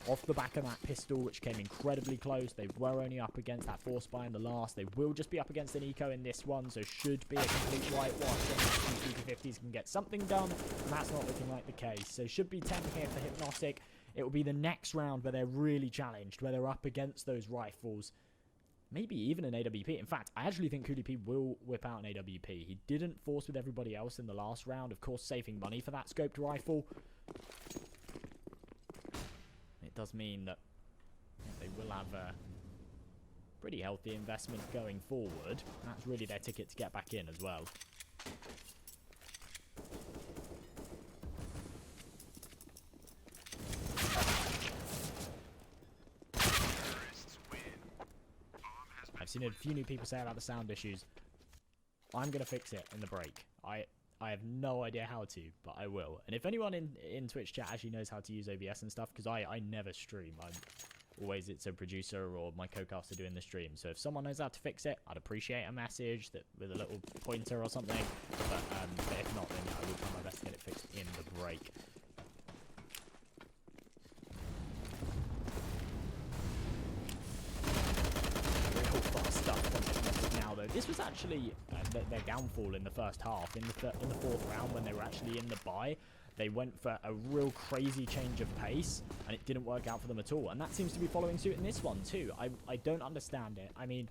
[SPEAKER 1] off the back of that pistol, which came incredibly close, they were only up against that force buy in the last. They will just be up against an eco in this one, so should be a complete whitewash. And the 50s can get something done, and that's not looking like the case. So should be 10 here for Hypnotic. It will be the next round where they're really challenged, where they're up against those rifles. Maybe even an AWP. In fact, I actually think Cooley P will whip out an AWP. He didn't force with everybody else in the last round. Of course, saving money for that scoped rifle. It does mean that they will have a pretty healthy investment going forward. That's really their ticket to get back in as well. I've seen a few new people say about the sound issues. I'm going to fix it in the break. I have no idea how to, but I will. And if anyone in Twitch chat actually knows how to use OBS and stuff, because I never stream. I'm always, it's a producer or my co-caster doing the stream. So if someone knows how to fix it, I'd appreciate a message that with a little pointer or something. But if not, then yeah, I will try my best to get it fixed in the break. Real fast stuff from Hypnotic now, though. This was actually their downfall in the first half. In the fourth round, when they were actually in the bye, they went for a real crazy change of pace, and it didn't work out for them at all. And that seems to be following suit in this one, too. I don't understand it. I mean,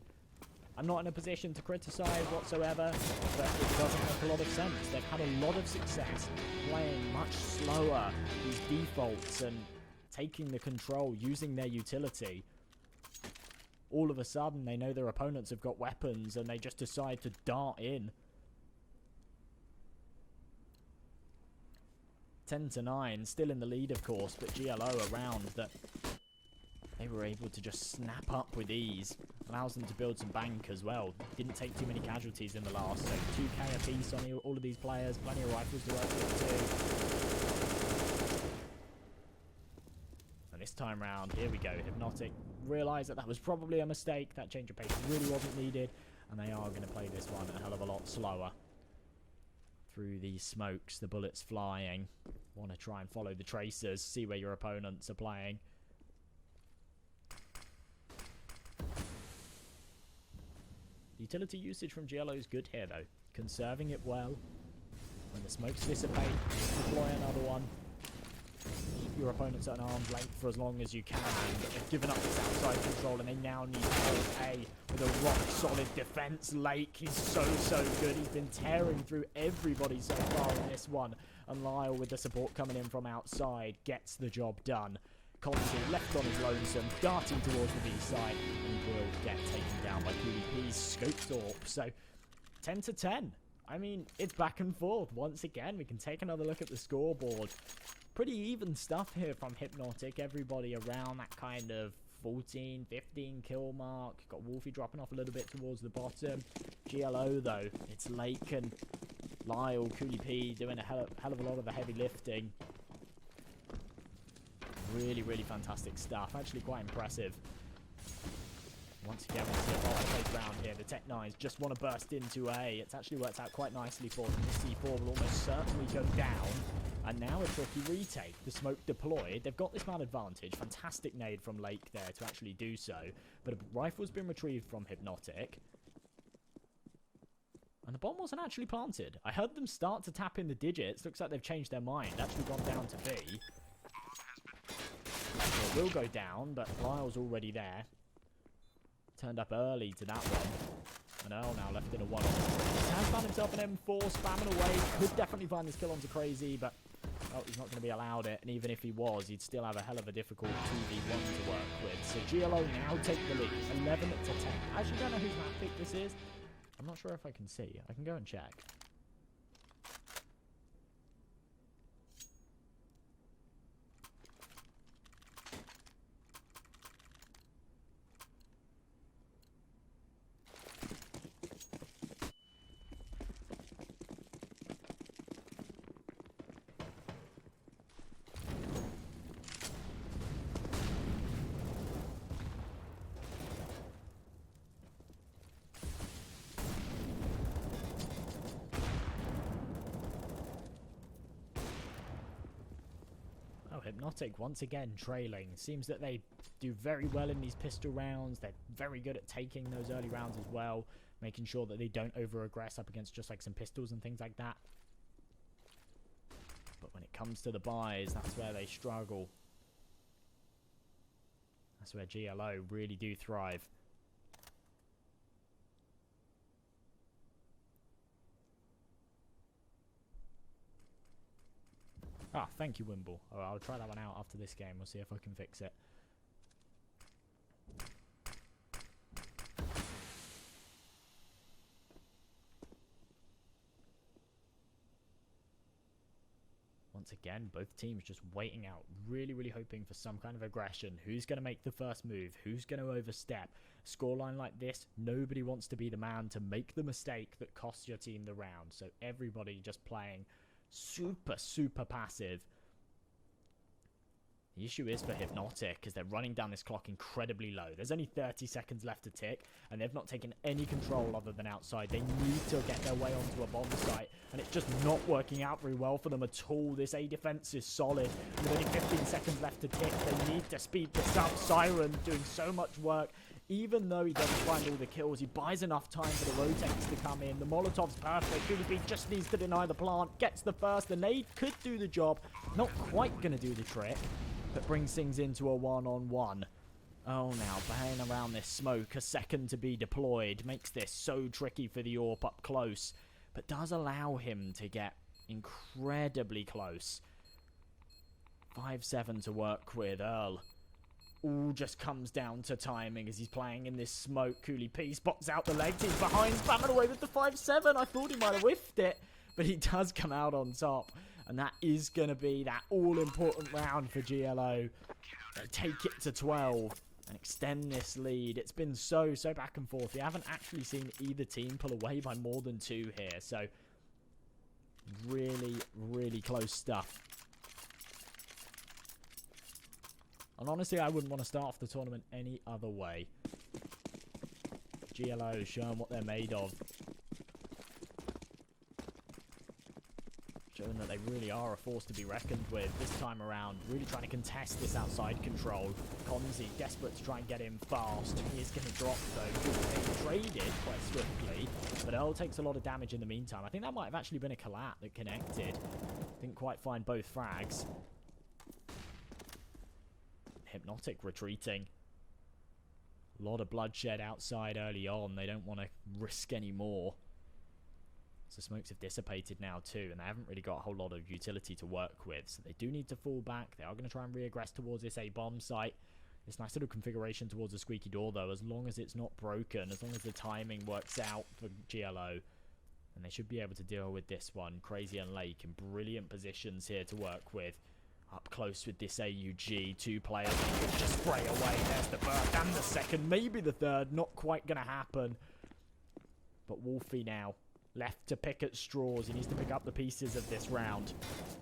[SPEAKER 1] I'm not in a position to criticize whatsoever, but it doesn't make a lot of sense. They've had a lot of success playing much slower, these defaults, and taking the control, using their utility. All of a sudden, they know their opponents have got weapons, and they just decide to dart in. 10-9, still in the lead, of course, but GLO around that they were able to just snap up with ease. Allows them to build some bank as well. Didn't take too many casualties in the last, so 2k apiece on all of these players. Plenty of rifles to work with too. And this time round, here we go. Hypnotic realised that was probably a mistake. That change of pace really wasn't needed, and they are going to play this one a hell of a lot slower. Through these smokes, the bullets flying. Want to try and follow the tracers, see where your opponents are playing. The utility usage from GLO is good here, though. Conserving it well. When the smokes dissipate, deploy another one. Keep your opponents at an arm's length for as long as you can. But they've given up this outside control, and they now need to hold A with a rock-solid defense. Lake, he's so good. He's been tearing through everybody so far in this one. And Lyle, with the support coming in from outside, gets the job done. Conti left on his lonesome, darting towards the B side, and will get taken down by PvP's Scopethorpe. So, 10-10. I mean, it's back and forth. Once again, we can take another look at the scoreboard. Pretty even stuff here from Hypnotic. Everybody around that kind of 14, 15 kill mark. Got Wolfie dropping off a little bit towards the bottom. GLO, though, it's Lake and Lyle, Cooley P doing a hell of a lot of the heavy lifting. Really fantastic stuff. Actually quite impressive. Once again, we see a fast-paced round here. The Tech-9s just want to burst into A. It's actually worked out quite nicely for them. The C4 will almost certainly go down. And now a tricky retake. The smoke deployed. They've got this man advantage. Fantastic nade from Lake there to actually do so. But a rifle's been retrieved from Hypnotic. And the bomb wasn't actually planted. I heard them start to tap in the digits. Looks like they've changed their mind. Actually gone down to B. It will go down, but Lyle's already there. Turned up early to that one. And Earl now left in a 1-on. Has found himself an M4 spamming away. Could definitely find this kill onto Crazy, but oh, he's not going to be allowed it. And even if he was, he'd still have a hell of a difficult 2v1 to work with. So GLO now take the lead. 11-10. I actually don't know whose map pick this is. I'm not sure if I can see. I can go and check. Hypnotic once again trailing. Seems that they do very well in these pistol rounds. They're very good at taking those early rounds as well, making sure that they don't over-aggress up against just like some pistols and things like that. But when it comes to the buys, that's where they struggle. That's where GLO really do thrive. Ah, thank you, Wimble. Oh, I'll try that one out after this game. We'll see if I can fix it. once again, both teams just waiting out, really hoping for some kind of aggression. Who's going to make the first move? Who's going to overstep? Scoreline like this, nobody wants to be the man to make the mistake that costs your team the round. So everybody just playing super passive. The issue is for Hypnotic, because they're running down this clock incredibly low. There's only 30 seconds left to tick, and they've not taken any control other than outside. They need to get their way onto a bomb site, and it's just not working out very well for them at all. This A defense is solid. With only 15 seconds left to tick, they need to speed this up. Siren doing so much work. Even though he doesn't find all the kills, he buys enough time for the rotates to come in. The Molotov's perfect. QDP just needs to deny the plant. Gets the first. The nade could do the job. Not quite going to do the trick, but brings things into a one-on-one. Oh, now, banging around this smoke. A second to be deployed. Makes this so tricky for the AWP up close, but does allow him to get incredibly close. 5-7 to work with. Earl. All just comes down to timing as he's playing in this smoke. Cooley P spots out the legs. He's behind, spamming away with the 5-7. I thought he might have whiffed it, but he does come out on top. And that is going to be that all-important round for GLO. They take it to 12 and extend this lead. It's been so back and forth. We haven't actually seen either team pull away by more than 2 here. So, really close stuff. And honestly, I wouldn't want to start off the tournament any other way. GLO showing what they're made of. Showing that they really are a force to be reckoned with this time around. Really trying to contest this outside control. Konzi desperate to try and get in fast. He is going to drop though. They traded quite swiftly, but Earl takes a lot of damage in the meantime. I think that might have actually been a collat that connected. Didn't quite find both frags. Hypnotic retreating. A lot of bloodshed outside early on. They don't want to risk any more. So smokes have dissipated now too, and they haven't really got a whole lot of utility to work with. So they do need to fall back. They are going to try and re-aggress towards this A-bomb site. This nice little configuration towards the squeaky door though, as long as it's not broken, as long as the timing works out for GLO. And they should be able to deal with this one. Crazy and Lake in brilliant positions here to work with. Up close with this AUG. 2 players could just spray away. There's the first and the second. Maybe the third. Not quite going to happen. But Wolfie now left to pick at straws. He needs to pick up the pieces of this round.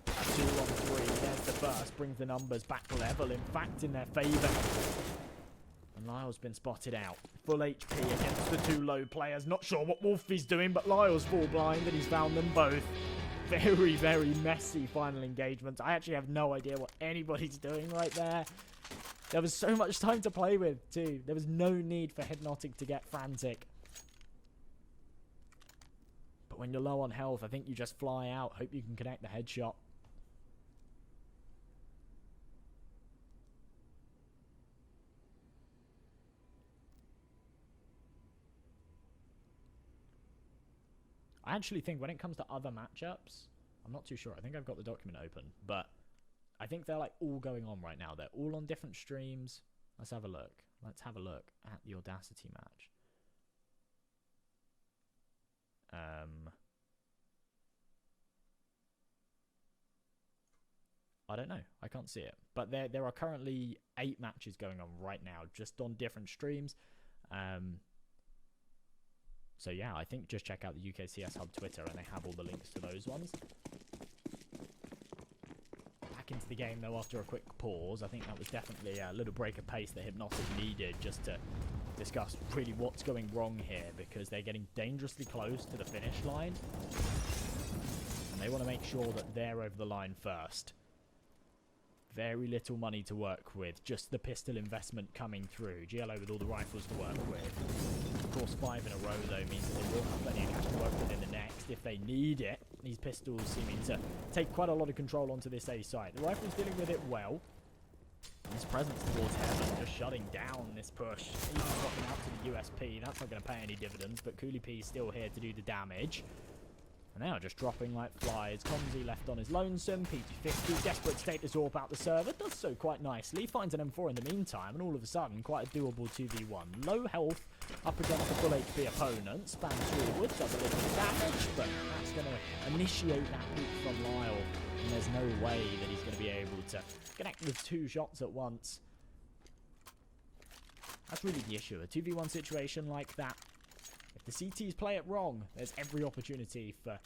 [SPEAKER 1] 2 on 3. There's the first. Brings the numbers back level. In fact, in their favour. And Lyle's been spotted out. Full HP against the 2 low players. Not sure what Wolfie's doing, but Lyle's full blind and he's found them both. Very messy final engagement. I actually have no idea what anybody's doing right there. There was so much time to play with too. There was no need for Hypnotic to get frantic. But when you're low on health, I think you just fly out. Hope you can connect the headshot. I actually think when it comes to other matchups, I'm not too sure. I think I've got the document open, but I think they're like all going on right now. They're all on different streams. Let's have a look. Let's have a look at the Audacity match. I don't know. I can't see it. But there are currently 8 matches going on right now, just on different streams. So yeah, I think just check out the UKCS Hub Twitter and they have all the links to those ones. Back into the game though after a quick pause. I think that was definitely a little break of pace that Hypnotic needed just to discuss really what's going wrong here, because they're getting dangerously close to the finish line. And they want to make sure that they're over the line first. Very little money to work with, just the pistol investment coming through. GLO with all the rifles to work with. Of course, 5 in a row, though, means that they will have plenty of cash to work with in the next if they need it. These pistols seeming to take quite a lot of control onto this A site. The rifle's dealing with it well. And his presence towards heaven, just shutting down this push. Even swapping out to the USP, that's not going to pay any dividends, but Cooley P is still here to do the damage. And they are just dropping like flies. Konzi left on his lonesome. PT50, desperate to take this AWP out the server. Does so quite nicely. Finds an M4 in the meantime. And all of a sudden, quite a doable 2v1. Low health, up against the full HP opponent. Spans forward, does a little bit of damage, but that's going to initiate that peek from Lyle. And there's no way that he's going to be able to connect with 2 shots at once. That's really the issue. A 2v1 situation like that, if the CTs play it wrong, there's every opportunity for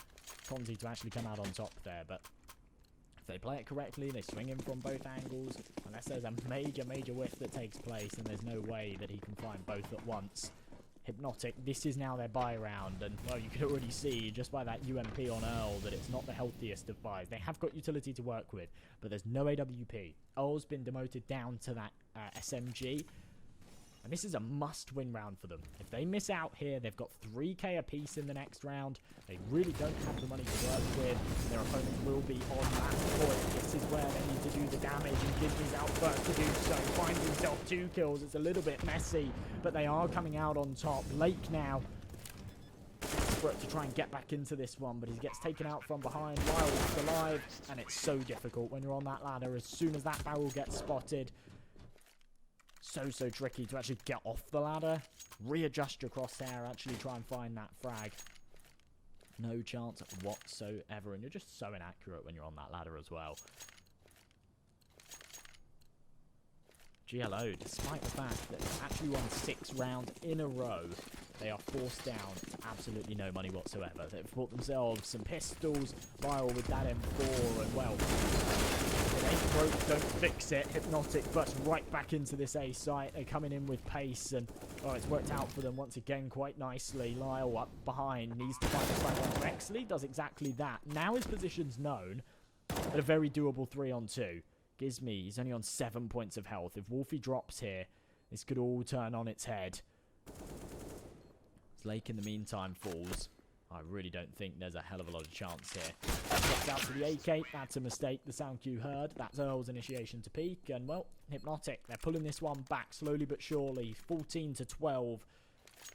[SPEAKER 1] Conzi to actually come out on top there. But if they play it correctly, they swing him from both angles, unless there's a major, major whiff that takes place, and there's no way that he can find both at once. Hypnotic, this is now their buy round, and well, you can already see just by that UMP on Earl that it's not the healthiest of buys. They have got utility to work with, but there's no AWP. Earl's been demoted down to that SMG, and this is a must-win round for them. If they miss out here, they've got 3k apiece in the next round. They really don't have the money to work with. Their opponent will be on that point. This is where they need to do the damage, and Gizmy's out first to do so. Finds himself 2 kills. It's a little bit messy, but they are coming out on top. Lake now desperate to try and get back into this one, but he gets taken out from behind. Lyle is alive, and it's so difficult when you're on that ladder. As soon as that barrel gets spotted, so tricky to actually get off the ladder, readjust your crosshair, actually try and find that frag. No chance whatsoever, and you're just so inaccurate when you're on that ladder as well. GLO, despite the fact that they've actually won 6 rounds in a row, they are forced down to absolutely no money whatsoever. They've bought themselves some pistols, Lyle with that M4, and well, if it ain't broke, don't fix it. Hypnotic burst right back into this A site. They're coming in with pace, and oh, it's worked out for them once again quite nicely. Lyle up behind, needs to find the side one. Rexley does exactly that. Now his position's known, at a very doable 3-on-2. Gizmy, he's only on 7 points of health. If Wolfie drops here, this could all turn on its head. As Lake in the meantime falls, I really don't think there's a hell of a lot of chance here. Gets out to the AK, that's a mistake, the sound cue heard. That's Earl's initiation to peak, and well, Hypnotic, they're pulling this one back slowly but surely. 14-12.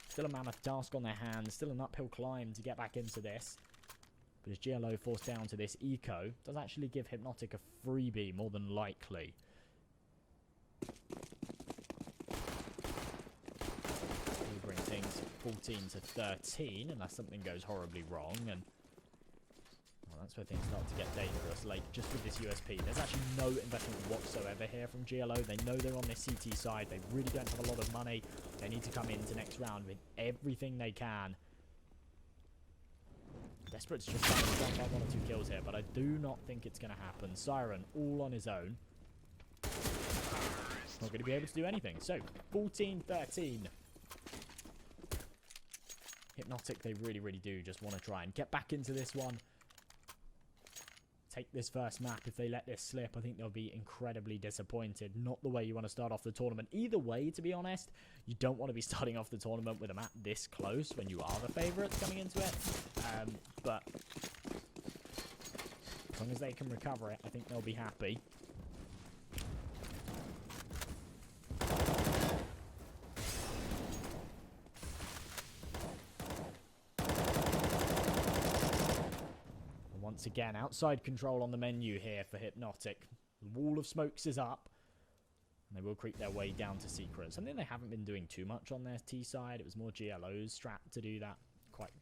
[SPEAKER 1] Still a mammoth task on their hands, still an uphill climb to get back into this. But as GLO forced down to this eco, does actually give Hypnotic a freebie, more than likely. We bring things 14-13, unless something goes horribly wrong, and well, that's where things start to get dangerous. Like, just with this USP, there's actually no investment whatsoever here from GLO. They know they're on this CT side. They really don't have a lot of money. They need to come into next round with everything they can. Desperate's just trying to jump out 1 or 2 kills here, but I do not think it's going to happen. Siren, all on his own. Not going to be able to do anything. So, 14-13. Hypnotic, they really, really do just want to try and get back into this one. Take this first map. If they let this slip, I think they'll be incredibly disappointed. Not the way you want to start off the tournament. Either way, to be honest, you don't want to be starting off the tournament with a map this close when you are the favourites coming into it. But as long as they can recover it, I think they'll be happy. Once again, outside control on the menu here for Hypnotic. The wall of smokes is up, and they will creep their way down to secret. Something they haven't been doing too much on their T side. It was more GLO's strat to do that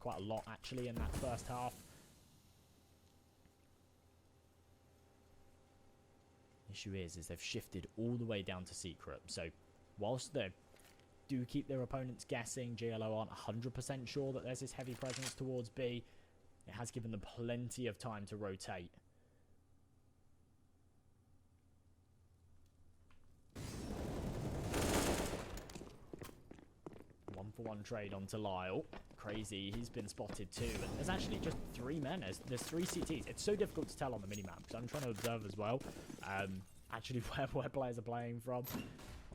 [SPEAKER 1] quite a lot, actually, in that first half. Issue is they've shifted all the way down to secret. So, whilst they do keep their opponents guessing, GLO aren't 100% sure that there's this heavy presence towards B. It has given them plenty of time to rotate. One-for-one trade onto Lyle. Crazy, he's been spotted too. And there's actually just 3 men. There's 3 CTs. It's so difficult to tell on the minimap, because I'm trying to observe as well. Actually, where players are playing from.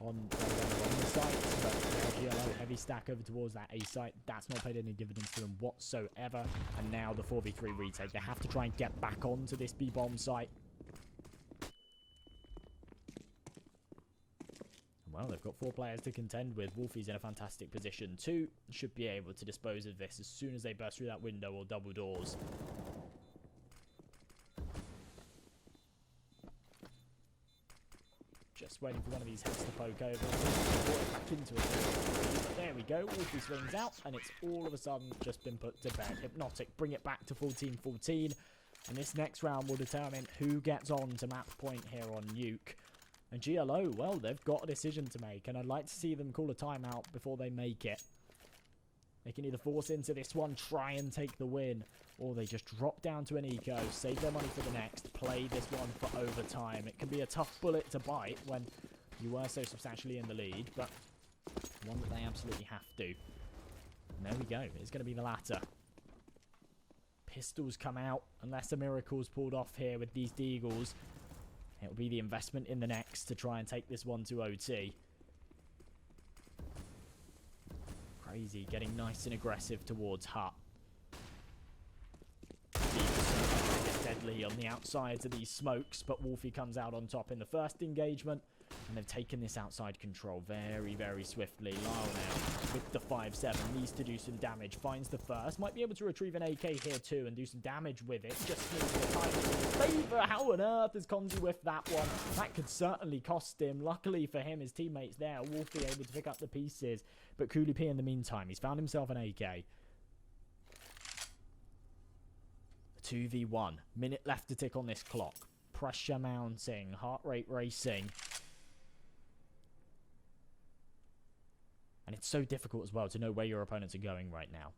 [SPEAKER 1] On the site, but GLO heavy stack over towards that A site. That's not paid any dividends to them whatsoever. And now the 4v3 retake. They have to try and get back onto this B-bomb site. Well, they've got 4 players to contend with. Wolfie's in a fantastic position too. Should be able to dispose of this as soon as they burst through that window or double doors. just waiting for one of these heads to poke over. Back into it. But there we go. Wolfie swings out, and it's all of a sudden just been put to bed. Hypnotic bring it back to 14-14. And this next round will determine who gets on to map point here on Nuke. And GLO, well, they've got a decision to make, and I'd like to see them call a timeout before they make it. They can either force into this one, try and take the win, or they just drop down to an eco, save their money for the next, play this one for overtime. It can be a tough bullet to bite when you were so substantially in the lead, but one that they absolutely have to. And there we go. It's going to be the latter. Pistols come out, unless a miracle's pulled off here with these Deagles. It will be the investment in the next to try and take this one to OT. Crazy, getting nice and aggressive towards Hut. Deadly on the outsides of these smokes, but Wolfie comes out on top in the first engagement. And they've taken this outside control very, very swiftly. Lyle now with the 5-7 needs to do some damage. Finds the first. Might be able to retrieve an AK here too and do some damage with it. Just needs the time in his favour. How on earth has Konzi whiffed that one? That could certainly cost him. Luckily for him, his teammates there. Wolfie able to pick up the pieces. But Cooley P in the meantime, he's found himself an AK. 2v1. Minute left to tick on this clock. Pressure mounting. Heart rate racing. And it's so difficult as well to know where your opponents are going right now.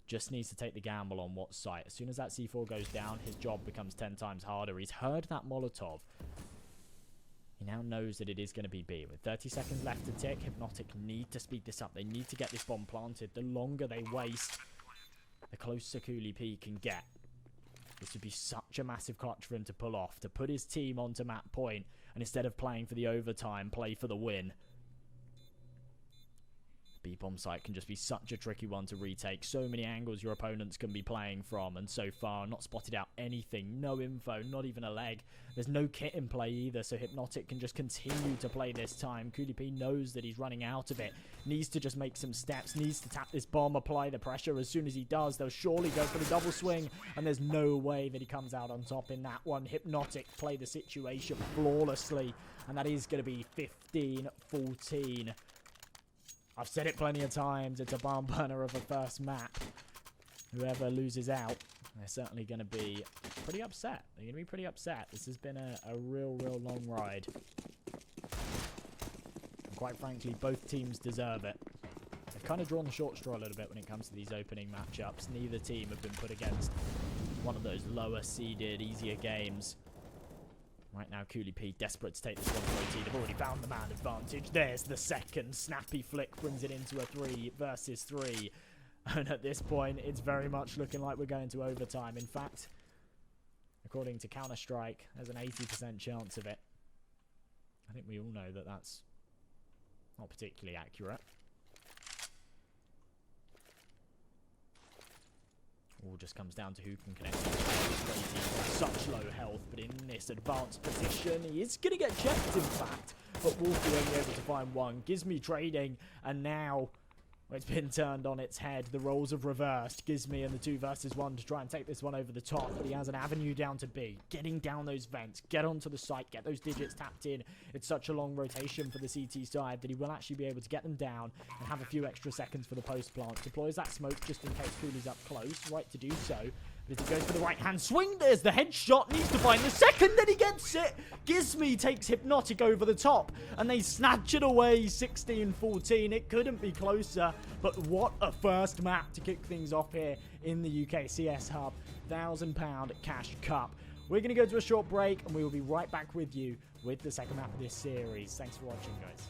[SPEAKER 1] Just needs to take the gamble on what site. As soon as that C4 goes down, his job becomes 10 times harder. He's heard that Molotov. He now knows that it is going to be B. With 30 seconds left to tick, Hypnotic need to speed this up. They need to get this bomb planted. The longer they waste, the closer Cooley P can get. This would be such a massive clutch for him to pull off. To put his team onto map point, and instead of playing for the overtime, play for the win. B-bomb site can just be such a tricky one to retake. So many angles your opponents can be playing from, and so far not spotted out anything. No info, not even a leg. There's no kit in play either, so Hypnotic can just continue to play this time. Cooley P knows that he's running out of it. Needs to just make some steps, needs to tap this bomb, apply the pressure. As soon as he does, they'll surely go for the double swing, and there's no way that he comes out on top in that one. Hypnotic play the situation flawlessly, and that is going to be 15-14. I've said it plenty of times, it's a barn burner of a first map. Whoever loses out, they're certainly going to be pretty upset. They're going to be pretty upset. This has been a real long ride. And quite frankly, both teams deserve it. They've kind of drawn the short straw a little bit when it comes to these opening matchups. Neither team have been put against one of those lower seeded, easier games. Right now, Cooley P desperate to take this one for OT. They've already found the man advantage. There's the second. Snappy flick brings it into a 3 versus 3. And at this point, it's very much looking like we're going to overtime. In fact, according to Counter-Strike, there's an 80% chance of it. I think we all know that that's not particularly accurate. All just comes down to who can connect. Such low health, but in this advanced position, he is going to get checked, in fact. But Wolfie only able to find one. Gizmi trading, and now it's been turned on its head. The roles have reversed. Gizmi in the 2 versus 1 to try and take this one over the top, but he has an avenue down to B. Getting down those vents, get onto the site, get those digits tapped in. It's such a long rotation for the CT side that he will actually be able to get them down and have a few extra seconds for the post plant. Deploys that smoke just in case Cooley's up close. Right to do so. But as he goes for the right-hand swing, there's the headshot. Needs to find the second, then he gets it. Gizmi takes Hypnotic over the top, and they snatch it away 16-14. It couldn't be closer, but what a first map to kick things off here in the UKCS Hub. £1,000 Cash Cup. We're going to go to a short break, and we will be right back with you with the second map of this series. Thanks for watching, guys.